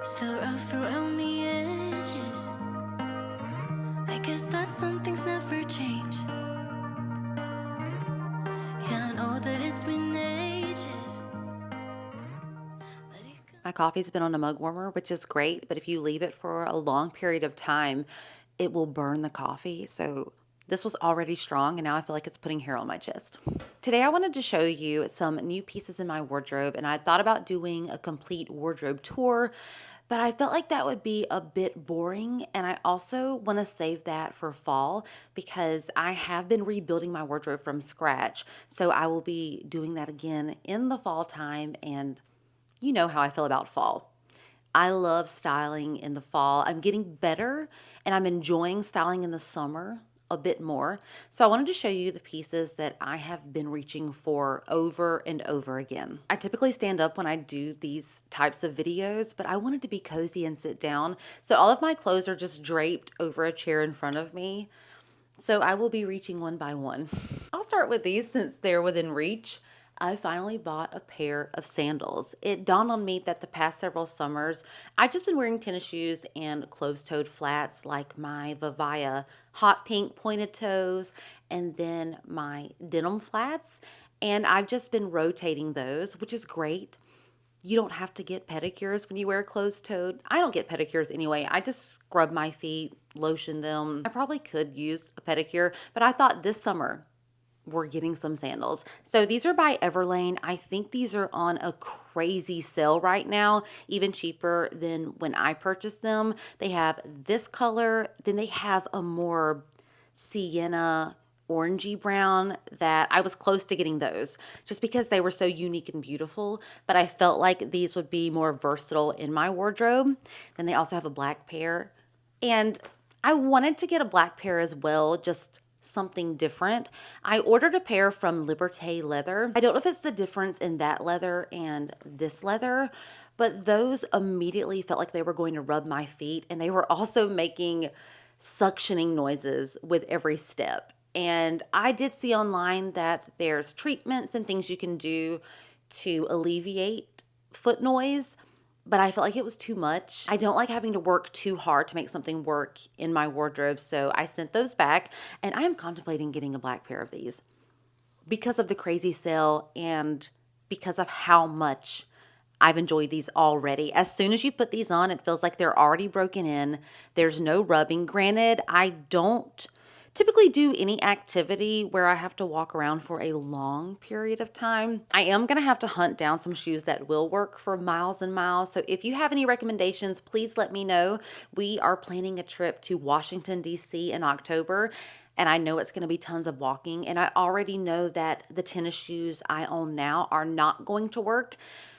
Still rough around the edges. I guess that some things never change. Yeah, I know that it's been ages. My coffee's been on a mug warmer, which is great, but if you leave it for a long period of time, it will burn the coffee. So this was already strong, and now I feel like it's putting hair on my chest. Today I wanted to show you some new pieces in my wardrobe, and I thought about doing a complete wardrobe tour, but I felt like that would be a bit boring, and I also want to save that for fall because I have been rebuilding my wardrobe from scratch. So I will be doing that again in the fall time, and you know how I feel about fall. I love styling in the fall. I'm getting better and I'm enjoying styling in the summer a bit more. So I wanted to show you the pieces that I have been reaching for over and over again. I typically stand up when I do these types of videos, but I wanted to be cozy and sit down. So all of my clothes are just draped over a chair in front of me. So I will be reaching one by one. I'll start with these since they're within reach. I finally bought a pair of sandals. It dawned on me that the past several summers, I've just been wearing tennis shoes and closed-toed flats like my Vivaya hot pink pointed toes and then my denim flats. And I've just been rotating those, which is great. You don't have to get pedicures when you wear closed-toed. I don't get pedicures anyway. I just scrub my feet, lotion them. I probably could use a pedicure, but I thought this summer we're getting some sandals. So these are by Everlane. I think these are on a crazy sale right now, even cheaper than when I purchased them. They have this color, then they have a more sienna orangey brown that I was close to getting those just because they were so unique and beautiful, but I felt like these would be more versatile in my wardrobe. Then they also have a black pair, and I wanted to get a black pair as well, just something different. I ordered a pair from Liberté Leather. I don't know if it's the difference in that leather and this leather, but those immediately felt like they were going to rub my feet, and they were also making suctioning noises with every step. And I did see online that there's treatments and things you can do to alleviate foot noise, but I felt like it was too much. I don't like having to work too hard to make something work in my wardrobe, so I sent those back, and I am contemplating getting a black pair of these because of the crazy sale and because of how much I've enjoyed these already. As soon as you put these on, it feels like they're already broken in. There's no rubbing. Granted, I don't typically do any activity where I have to walk around for a long period of time. I am going to have to hunt down some shoes that will work for miles and miles. So if you have any recommendations, please let me know. We are planning a trip to Washington, D.C. in October, and I know it's going to be tons of walking. And I already know that the tennis shoes I own now are not going to work.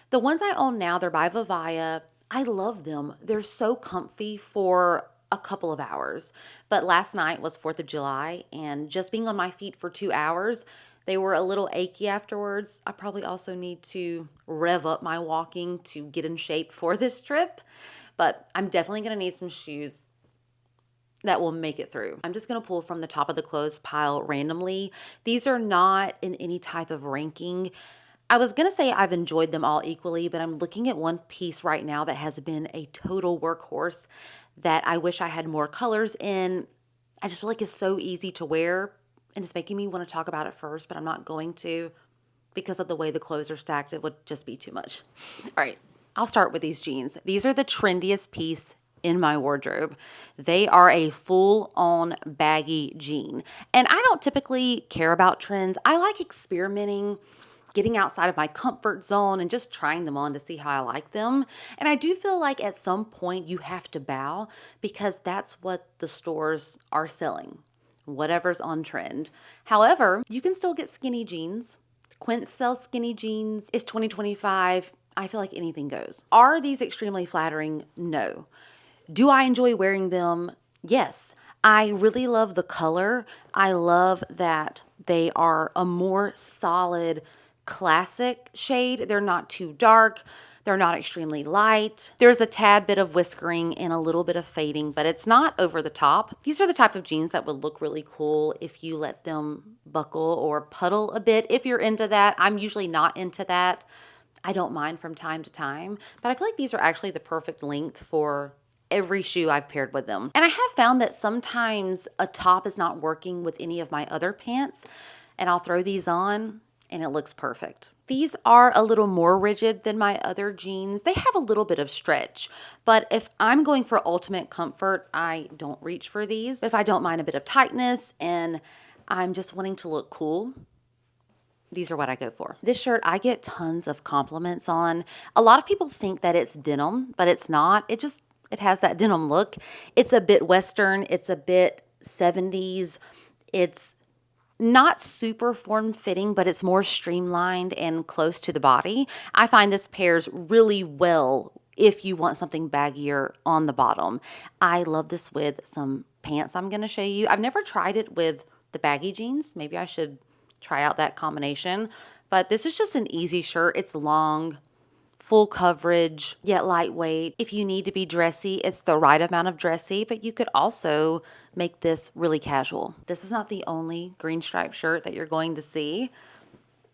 The ones I own now, they're by Vivaya. I love them. They're so comfy for a couple of hours. But last night was 4th of July, and just being on my feet for 2 hours, they were a little achy afterwards. I probably also need to rev up my walking to get in shape for this trip. But I'm definitely going to need some shoes that will make it through. I'm just going to pull from the top of the clothes pile randomly. These are not in any type of ranking. I was going to say I've enjoyed them all equally, but I'm looking at one piece right now that has been a total workhorse that I wish I had more colors in. I just feel like it's so easy to wear, and it's making me want to talk about it first, but I'm not going to because of the way the clothes are stacked. It would just be too much. All right, I'll start with these jeans. These are the trendiest piece in my wardrobe. They are a full-on baggy jean, and I don't typically care about trends. I like experimenting, getting outside of my comfort zone and just trying them on to see how I like them. And I do feel like at some point you have to bow because that's what the stores are selling, whatever's on trend. However, you can still get skinny jeans. Quince sells skinny jeans. It's 2025. I feel like anything goes. Are these extremely flattering? No. Do I enjoy wearing them? Yes. I really love the color. I love that they are a more solid classic shade. They're not too dark. They're not extremely light. There's a tad bit of whiskering and a little bit of fading, but it's not over the top. These are the type of jeans that would look really cool if you let them buckle or puddle a bit. If you're into that, I'm usually not into that. I don't mind from time to time, but I feel like these are actually the perfect length for every shoe I've paired with them. And I have found that sometimes a top is not working with any of my other pants, and I'll throw these on and it looks perfect. These are a little more rigid than my other jeans. They have a little bit of stretch, but if I'm going for ultimate comfort, I don't reach for these. But if I don't mind a bit of tightness and I'm just wanting to look cool, these are what I go for. This shirt I get tons of compliments on. A lot of people think that it's denim, but it's not. It has that denim look. It's a bit Western. It's a bit 70s. It's not super form-fitting, but it's more streamlined and close to the body. I find this pairs really well if you want something baggier on the bottom. I love this with some pants I'm going to show you. I've never tried it with the baggy jeans. Maybe I should try out that combination. But this is just an easy shirt. It's long, full coverage, yet lightweight. If you need to be dressy, it's the right amount of dressy, but you could also make this really casual. This is not the only green stripe shirt that you're going to see.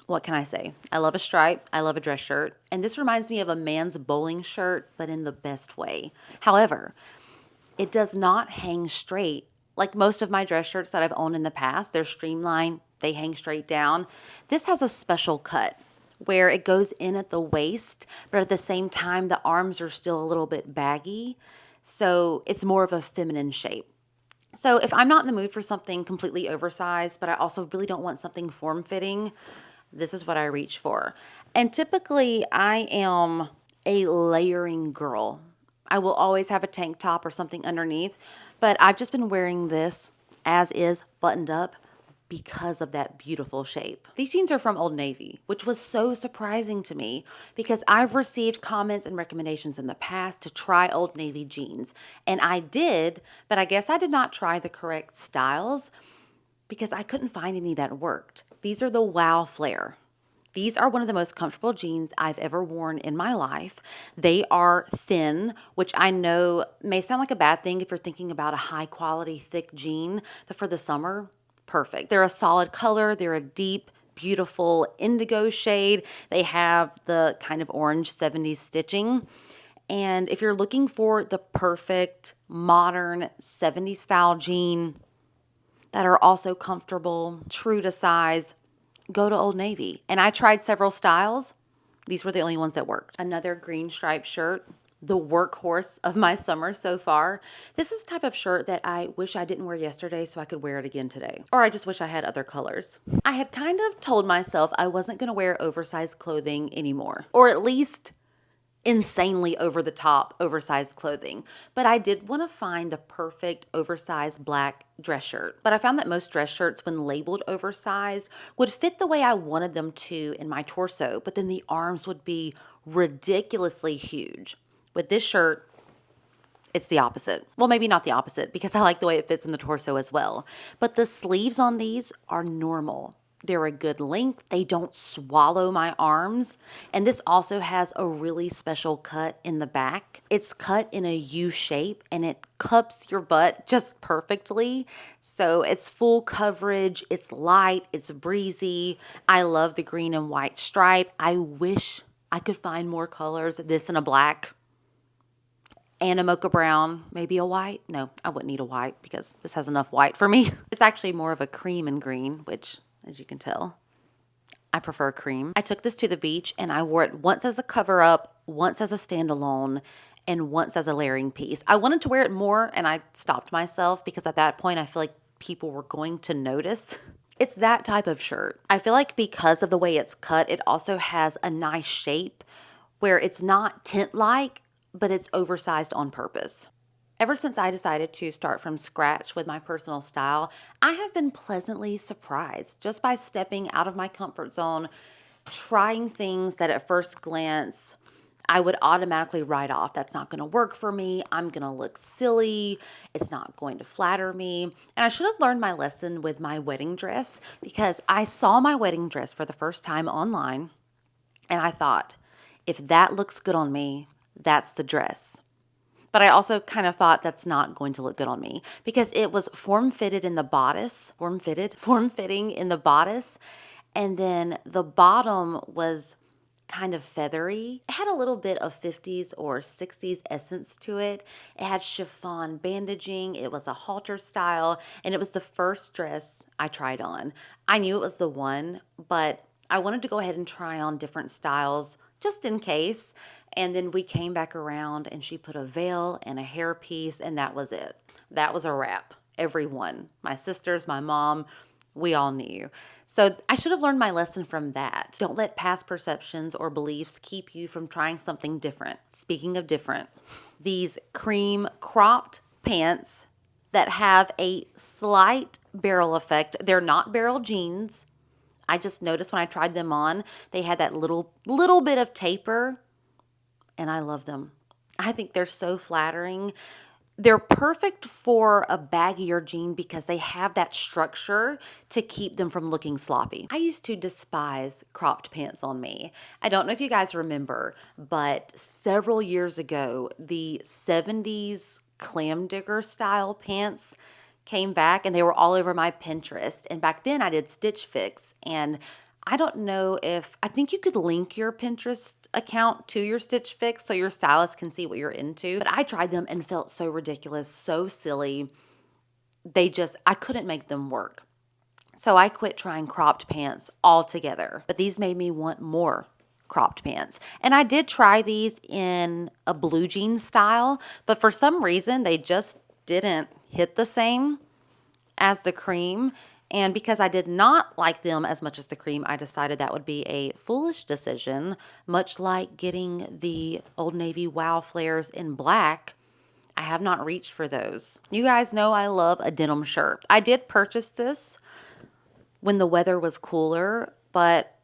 What can I say? I love a stripe. I love a dress shirt. And this reminds me of a man's bowling shirt, but in the best way. However, it does not hang straight. Like most of my dress shirts that I've owned in the past, they're streamlined. They hang straight down. This has a special cut where it goes in at the waist, but at the same time, the arms are still a little bit baggy. So it's more of a feminine shape. So if I'm not in the mood for something completely oversized, but I also really don't want something form-fitting, this is what I reach for. And typically, I am a layering girl. I will always have a tank top or something underneath, but I've just been wearing this as is, buttoned up, because of that beautiful shape. These jeans are from Old Navy, which was so surprising to me because I've received comments and recommendations in the past to try Old Navy jeans. And I did, but I guess I did not try the correct styles because I couldn't find any that worked. These are the Wow Flare. These are one of the most comfortable jeans I've ever worn in my life. They are thin, which I know may sound like a bad thing if you're thinking about a high quality, thick jean, but for the summer, perfect. They're a solid color. They're a deep, beautiful indigo shade. They have the kind of orange 70s stitching. And if you're looking for the perfect modern 70s style jean that are also comfortable, true to size, go to Old Navy. And I tried several styles. These were the only ones that worked. Another green striped shirt, the workhorse of my summer so far. This is the type of shirt that I wish I didn't wear yesterday so I could wear it again today. Or I just wish I had other colors. I had kind of told myself I wasn't going to wear oversized clothing anymore. Or at least insanely over the top oversized clothing. But I did want to find the perfect oversized black dress shirt. But I found that most dress shirts, when labeled oversized, would fit the way I wanted them to in my torso, but then the arms would be ridiculously huge. With this shirt, it's the opposite. Well, maybe not the opposite because I like the way it fits in the torso as well. But the sleeves on these are normal. They're a good length. They don't swallow my arms. And this also has a really special cut in the back. It's cut in a U shape and it cups your butt just perfectly. So it's full coverage. It's light. It's breezy. I love the green and white stripe. I wish I could find more colors. This in a black and a mocha brown, maybe a white. No, I wouldn't need a white because this has enough white for me. It's actually more of a cream and green, which, as you can tell, I prefer cream. I took this to the beach and I wore it once as a cover up, once as a standalone, and once as a layering piece. I wanted to wear it more and I stopped myself because at that point I feel like people were going to notice. It's that type of shirt. I feel like because of the way it's cut, it also has a nice shape where it's not tent-like, but it's oversized on purpose. Ever since I decided to start from scratch with my personal style, I have been pleasantly surprised just by stepping out of my comfort zone, trying things that at first glance I would automatically write off. That's not going to work for me. I'm going to look silly. It's not going to flatter me. And I should have learned my lesson with my wedding dress because I saw my wedding dress for the first time online and I thought, if that looks good on me, that's the dress. But I also kind of thought that's not going to look good on me because it was form-fitting in the bodice, and then the bottom was kind of feathery. It had a little bit of 50s or 60s essence to it. It had chiffon bandaging. It was a halter style, and it was the first dress I tried on. I knew it was the one, but I wanted to go ahead and try on different styles just in case. And then we came back around and she put a veil and a hairpiece, and that was it. That was a wrap. Everyone, my sisters, my mom, we all knew. So I should have learned my lesson from that. Don't let past perceptions or beliefs keep you from trying something different. Speaking of different, these cream cropped pants that have a slight barrel effect. They're not barrel jeans. I just noticed when I tried them on, they had that little bit of taper, and I love them. I think they're so flattering. They're perfect for a baggier jean because they have that structure to keep them from looking sloppy. I used to despise cropped pants on me. I don't know if you guys remember, but several years ago, the 70s clam digger style pants came back and they were all over my Pinterest. And back then I did Stitch Fix, and I don't know if, I think you could link your Pinterest account to your Stitch Fix so your stylist can see what you're into. But I tried them and felt so ridiculous, so silly. I couldn't make them work. So I quit trying cropped pants altogether. But these made me want more cropped pants. And I did try these in a blue jean style, but for some reason they just didn't hit the same as the cream. And because I did not like them as much as the cream, I decided that would be a foolish decision, much like getting the Old Navy Wow Flares in black. I have not reached for those. You guys know I love a denim shirt. I did purchase this when the weather was cooler, but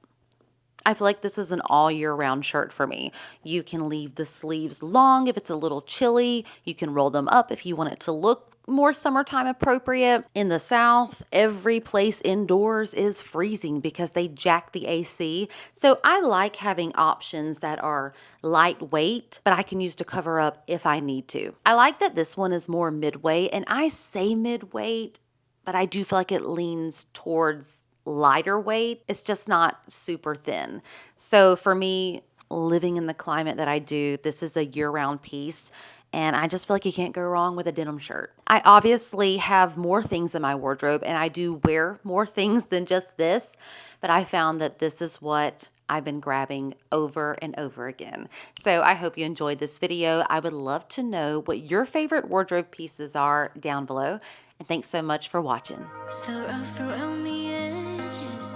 I feel like this is an all year round shirt for me. You can leave the sleeves long if it's a little chilly. You can roll them up if you want it to look more summertime appropriate. In the South, every place indoors is freezing because they jack the AC. So I like having options that are lightweight, but I can use to cover up if I need to. I like that this one is more midweight, and I say midweight, but I do feel like it leans towards lighter weight. It's just not super thin. So for me, living in the climate that I do, this is a year-round piece. And I just feel like you can't go wrong with a denim shirt. I obviously have more things in my wardrobe, and I do wear more things than just this, but I found that this is what I've been grabbing over and over again. So I hope you enjoyed this video. I would love to know what your favorite wardrobe pieces are down below. And thanks so much for watching. Still rough around the edges.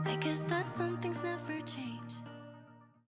I guess that's something's never